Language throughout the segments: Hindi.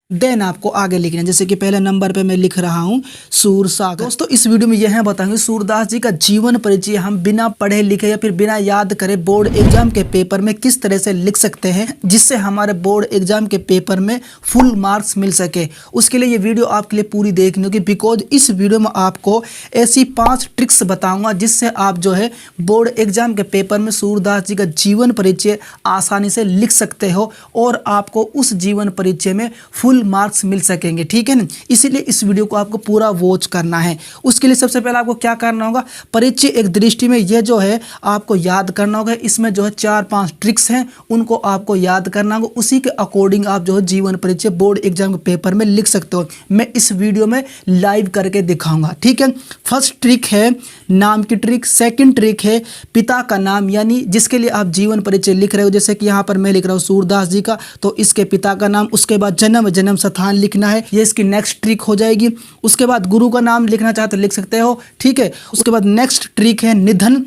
देन आपको आगे लिखना है। जैसे कि पहले नंबर पे मैं लिख रहा हूँ सूरसागर। दोस्तों इस वीडियो में यह बताएंगे सूरदास जी का जीवन परिचय हम बिना पढ़े लिखे या फिर बिना याद करे बोर्ड एग्जाम के पेपर में किस तरह से लिख सकते हैं जिससे हमारे बोर्ड एग्जाम के पेपर में फुल मार्क्स मिल सके। उसके लिए ये वीडियो आपके लिए पूरी देखनी होगी, बिकॉज इस वीडियो में आपको ऐसी 5 ट्रिक्स बताऊंगा जिससे आप जो है बोर्ड एग्जाम के पेपर में सूरदास जी का जीवन परिचय आसानी से लिख सकते हो और आपको उस जीवन परिचय में फुल मार्क्स मिल सकेंगे। ठीक है ना, इसीलिए इस वीडियो को आपको पूरा वॉच करना है। उसके लिए सबसे पहले आपको क्या करना होगा, परिचय एक दृष्टि में ये जो है आपको याद करना होगा। इसमें जो है 4-5 ट्रिक्स हैं, उनको आपको याद करना होगा। उसी के अकॉर्डिंग आप जो है जीवन परिचय बोर्ड एग्जाम के पेपर में लिख सकते हो। मैं इस वीडियो में लाइव करके दिखाऊंगा। ठीक है, फर्स्ट ट्रिक है नाम की ट्रिक। सेकंड ट्रिक है पिता का नाम, यानी जिसके लिए आप जीवन परिचय लिख रहे हो। जैसे कि यहाँ पर मैं लिख रहा हूँ सूरदास जी का, तो इसके पिता का नाम, उसके बाद जन्म स्थान लिखना है, ये इसकी नेक्स्ट ट्रिक हो जाएगी। उसके बाद गुरु का नाम लिखना चाहे तो लिख सकते हो। ठीक है, उसके बाद नेक्स्ट ट्रिक है निधन,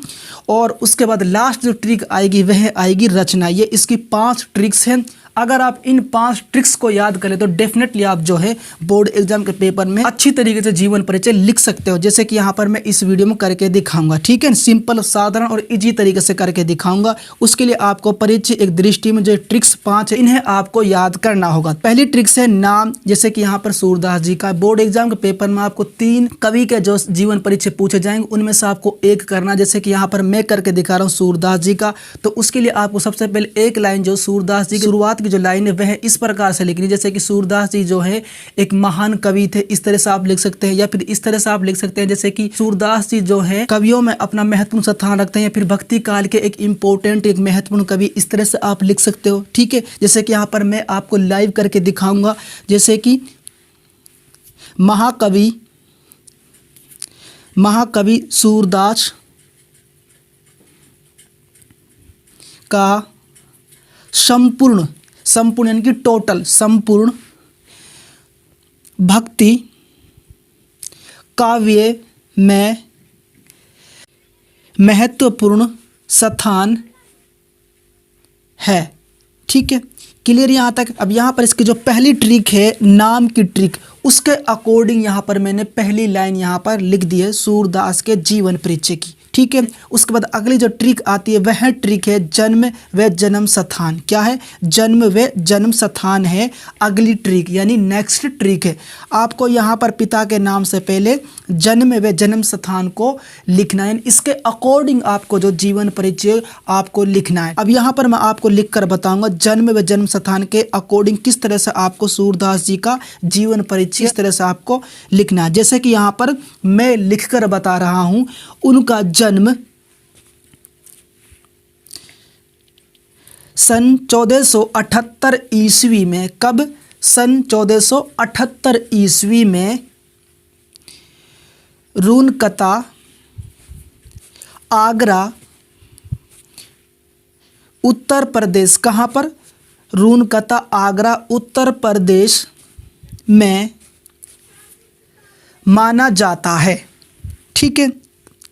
और उसके बाद लास्ट जो ट्रिक आएगी वह आएगी रचना। ये इसकी 5 ट्रिक्स हैं। अगर आप इन 5 ट्रिक्स को याद करें तो डेफिनेटली आप जो है बोर्ड एग्जाम के पेपर में अच्छी तरीके से जीवन परिचय लिख सकते हो, जैसे कि यहाँ पर मैं इस वीडियो में करके दिखाऊंगा। ठीक है, सिंपल, साधारण और इजी तरीके से करके दिखाऊंगा। उसके लिए आपको परिचय एक दृष्टि में जो ट्रिक्स 5 है इन्हें आपको याद करना होगा। पहली ट्रिक्स है नाम। जैसे कि यहाँ पर सूरदास जी का बोर्ड एग्जाम के पेपर में आपको 3 कवि के जो जीवन परिचय पूछे जाएंगे उनमें से आपको एक करना। जैसे कि यहाँ पर मैं करके दिखा रहा हूँ सूरदास जी का, तो उसके लिए आपको सबसे पहले एक लाइन जो सूरदास जी की शुरुआत की जो लाइन है वह इस प्रकार से लिखनी। जैसे कि सूरदास जी जो है एक महान कवि थे, इस तरह से आप लिख सकते हैं, या फिर इस तरह से आप लिख सकते हैं जैसे कि सूरदास जी जो है कवियों में अपना महत्वपूर्ण स्थान रखते हैं, या फिर भक्ति काल के एक इंपॉर्टेंट एक महत्वपूर्ण कवि, इस तरह से आप लिख सकते हो। ठीक है, जैसे कि यहाँ पर मैं आपको लाइव करके दिखाऊंगा। जैसे कि महाकवि सूरदास का संपूर्ण यानी कि टोटल संपूर्ण भक्ति काव्य में महत्वपूर्ण स्थान है। ठीक है, क्लियर यहाँ तक। अब यहाँ पर इसकी जो पहली ट्रिक है नाम की ट्रिक, उसके अकॉर्डिंग यहाँ पर मैंने पहली लाइन यहाँ पर लिख दी है सूरदास के जीवन परिचय की। ठीक है, उसके बाद अगली जो ट्रिक आती है वह ट्रिक है जन्म व जन्म स्थान। क्या है? जन्म व जन्म स्थान है अगली ट्रिक, यानी नेक्स्ट ट्रिक है। आपको यहाँ पर पिता के नाम से पहले जन्म व जन्म स्थान को लिखना है। इसके अकॉर्डिंग आपको जो जीवन परिचय आपको लिखना है। अब यहाँ पर मैं आपको लिख कर बताऊंगा जन्म व जन्म स्थान के अकॉर्डिंग किस तरह से आपको सूरदास जी का जीवन परिचय इस तरह से आपको लिखना है। जैसे कि यहाँ पर मैं लिखकर बता रहा हूँ, उनका जन्म सन 1478 ईस्वी में। कब? सन 1478 ईस्वी में रूनकता, आगरा, उत्तर प्रदेश। कहाँ पर? रूनकता, आगरा, उत्तर प्रदेश में माना जाता है। ठीक है,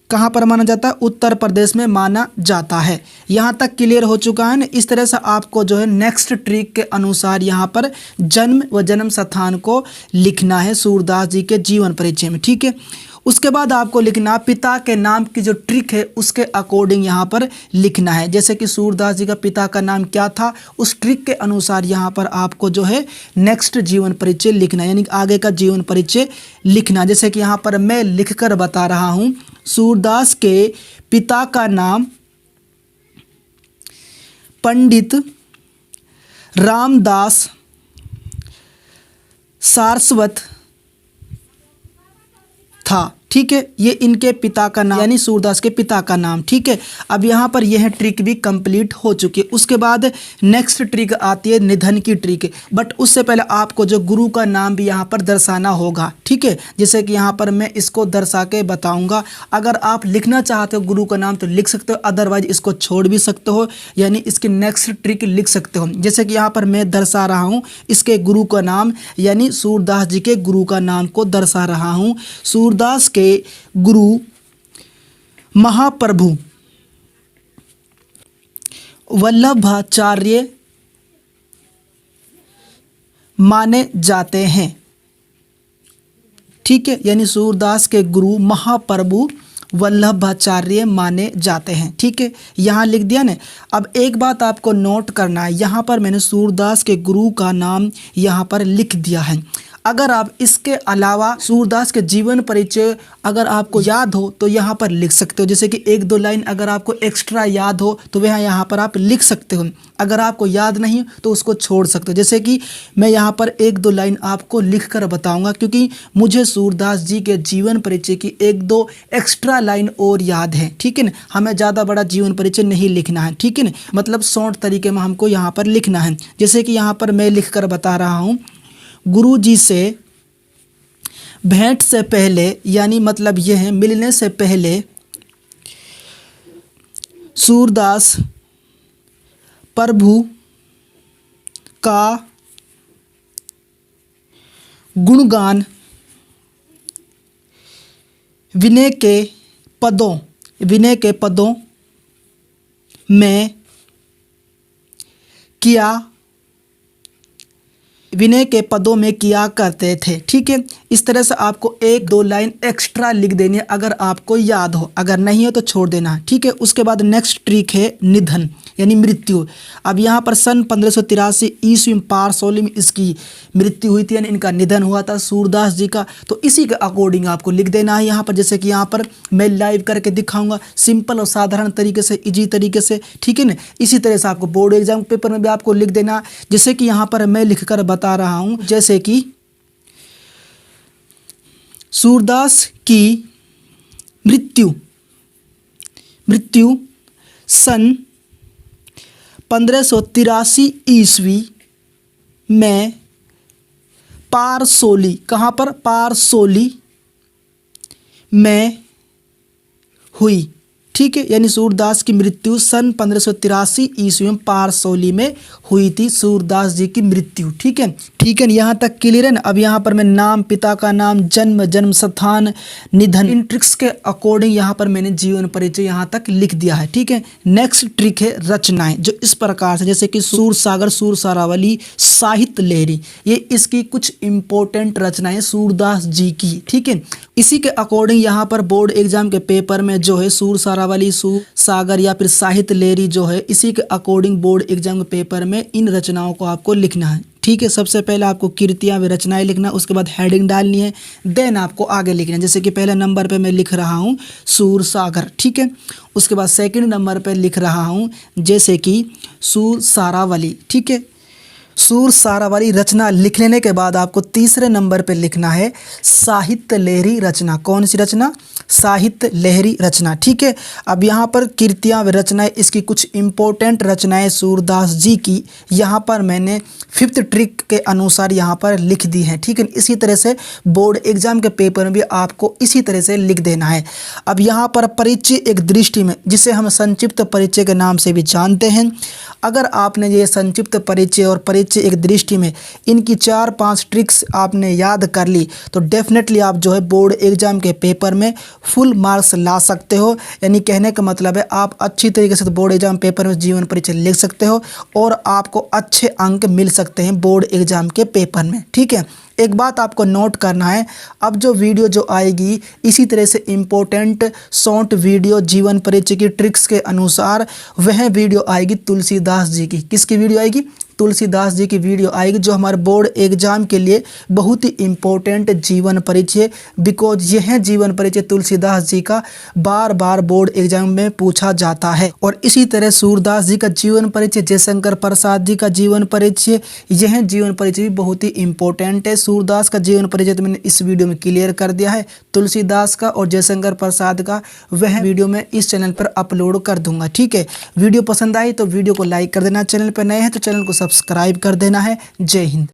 कहाँ पर माना जाता है? उत्तर प्रदेश में माना जाता है। यहाँ तक क्लियर हो चुका है ना। इस तरह से आपको जो है नेक्स्ट ट्रिक के अनुसार यहाँ पर जन्म व जन्म स्थान को लिखना है सूरदास जी के जीवन परिचय में। ठीक है, उसके बाद आपको लिखना पिता के नाम की जो ट्रिक है उसके अकॉर्डिंग यहाँ पर लिखना है। जैसे कि सूरदास जी का पिता का नाम क्या था, उस ट्रिक के अनुसार यहाँ पर आपको जो है नेक्स्ट जीवन परिचय लिखना है, यानी आगे का जीवन परिचय लिखना। जैसे कि यहाँ पर मैं लिखकर बता रहा हूँ, सूरदास के पिता का नाम पंडित रामदास सारस्वत था। ठीक है, ये इनके पिता का नाम यानी सूरदास के पिता का नाम। ठीक है, अब यहाँ पर यह ट्रिक भी कंप्लीट हो चुकी है। उसके बाद नेक्स्ट ट्रिक आती है निधन की ट्रिक, बट उससे पहले आपको जो गुरु का नाम भी यहाँ पर दर्शाना होगा। ठीक है, जैसे कि यहाँ पर मैं इसको दर्शा के बताऊँगा। अगर आप लिखना चाहते हो गुरु का नाम तो लिख सकते हो, अदरवाइज इसको छोड़ भी सकते हो, यानी इसकी नेक्स्ट ट्रिक लिख सकते हो। जैसे कि यहाँ पर मैं दर्शा रहा हूँ इसके गुरु का नाम, यानी सूरदास जी के गुरु का नाम को दर्शा रहा हूँ। सूरदास के गुरु महाप्रभु वल्लभाचार्य माने जाते हैं। ठीक है, यानी सूरदास के गुरु महाप्रभु वल्लभाचार्य माने जाते हैं। ठीक है, यहाँ लिख दिया ना। अब एक बात आपको नोट करना है, यहाँ पर मैंने सूरदास के गुरु का नाम यहाँ पर लिख दिया है। अगर आप इसके अलावा सूरदास के जीवन परिचय अगर आपको याद हो तो यहाँ पर लिख सकते हो, जैसे कि एक दो लाइन अगर आपको एक्स्ट्रा याद हो तो वह यहाँ पर आप लिख सकते हो। अगर आपको याद नहीं तो उसको छोड़ सकते हो, जैसे कि मैं यहाँ पर एक दो लाइन आपको लिख कर बताऊँगा, क्योंकि मुझे सूरदास जी के जीवन परिचय की एक दो एक्स्ट्रा लाइन और याद है। ठीक है ना, हमें ज़्यादा बड़ा जीवन परिचय नहीं लिखना है। ठीक है ना, मतलब शॉर्ट तरीके में हमको यहाँ पर लिखना है। जैसे कि यहाँ पर मैं लिख कर बता रहा हूँ, गुरु जी से भेंट से पहले, यानी मतलब यह है मिलने से पहले सूरदास प्रभु का गुणगान विनय के पदों में किया करते थे। ठीक है, इस तरह से आपको एक दो लाइन एक्स्ट्रा लिख देनी है अगर आपको याद हो, अगर नहीं हो तो छोड़ देना। ठीक है, उसके बाद नेक्स्ट ट्रिक है निधन यानी मृत्यु। अब यहाँ पर सन 1583 ईस्वी में पारसौली में इसकी मृत्यु हुई थी, यानी इनका निधन हुआ था सूरदास जी का। तो इसी के अकॉर्डिंग आपको लिख देना है यहाँ पर, जैसे कि यहाँ पर मैं लाइव करके दिखाऊंगा सिंपल और साधारण तरीके से, इजी तरीके से। ठीक है ना, इसी तरह से आपको बोर्ड एग्जाम पेपर में भी आपको लिख देना, जैसे कि यहाँ पर मैं लिख कर बता रहा हूँ, जैसे कि सूरदास की मृत्यु सन 1583 ईस्वी में पारसौली, कहाँ पर? पारसौली में हुई। ठीक है, यानी सूरदास की मृत्यु सन 1583 ईस्वी में पारसौली में हुई थी, सूरदास जी की मृत्यु। ठीक है, यहाँ तक क्लियर है ना। अब यहाँ पर मैं नाम, पिता का नाम, जन्म स्थान, निधन, इन ट्रिक्स के अकॉर्डिंग यहाँ पर मैंने जीवन परिचय यहाँ तक लिख दिया है। ठीक है, नेक्स्ट ट्रिक है रचनाएं, जो इस प्रकार से, जैसे कि सूरसागर, सूरसारावली, साहित्य लहरी, ये इसकी कुछ इंपॉर्टेंट रचनाएं सूरदास जी की। ठीक है, इसी के अकॉर्डिंग यहाँ पर बोर्ड एग्जाम के पेपर में जो है सूरसारावली, सूरसागर या फिर साहित्य लहरी जो है, इसी के अकॉर्डिंग बोर्ड एग्जाम के पेपर में इन रचनाओं को आपको लिखना है। ठीक है, सबसे पहले आपको कृतियाँ व रचनाएं लिखना, उसके बाद हेडिंग डालनी है, देन आपको आगे लिखना है। जैसे कि पहले नंबर पे मैं लिख रहा हूँ सूरसागर। ठीक है, उसके बाद सेकंड नंबर पे लिख रहा हूँ जैसे कि सूरसारावली। ठीक है, सूरसारावली रचना लिख लेने के बाद आपको तीसरे नंबर पे लिखना है साहित्य लहरी रचना। कौन सी रचना? साहित्य लहरी रचना। ठीक है, अब यहाँ पर कृतियाँ व रचनाएं, इसकी कुछ इंपॉर्टेंट रचनाएं सूरदास जी की यहाँ पर मैंने 5th ट्रिक के अनुसार यहाँ पर लिख दी हैं। ठीक है, इसी तरह से बोर्ड एग्जाम के पेपर में भी आपको इसी तरह से लिख देना है। अब यहाँ पर परिचय एक दृष्टि में, जिसे हम संक्षिप्त परिचय के नाम से भी जानते हैं, अगर आपने ये संक्षिप्त परिचय और परिचय एक दृष्टि में इनकी 4-5 ट्रिक्स आपने याद कर ली तो डेफिनेटली आप जो है बोर्ड एग्जाम के पेपर में फुल मार्क्स ला सकते हो। यानी कहने का मतलब है आप अच्छी तरीके से बोर्ड एग्जाम पेपर में जीवन परिचय लिख सकते हो और आपको अच्छे अंक मिल सकते हैं बोर्ड एग्जाम के पेपर में। ठीक है, एक बात आपको नोट करना है, अब जो वीडियो जो आएगी इसी तरह से इम्पोर्टेंट शॉर्ट वीडियो जीवन परिचय की ट्रिक्स के अनुसार, वह वीडियो आएगी तुलसीदास जी की। किसकी वीडियो आएगी? तुलसीदास जी की वीडियो आएगी, जो हमारे बोर्ड एग्जाम के लिए बहुत ही इम्पोर्टेंट जीवन परिचय, बिकॉज यह जीवन परिचय तुलसीदास जी का बार बार बोर्ड एग्जाम में पूछा जाता है। और इसी तरह सूरदास जी का जीवन परिचय, जयशंकर प्रसाद जी का जीवन परिचय, यह जीवन परिचय भी बहुत ही इम्पोर्टेंट है। सूरदास का जीवन परिचय तो मैंने इस वीडियो में क्लियर कर दिया है, तुलसीदास का और जयशंकर प्रसाद का वह वीडियो मैं इस चैनल पर अपलोड कर दूंगा। ठीक है, वीडियो पसंद आई तो वीडियो को लाइक कर देना, चैनल पर नए हैं तो चैनल को सब्सक्राइब कर देना है। जय हिंद।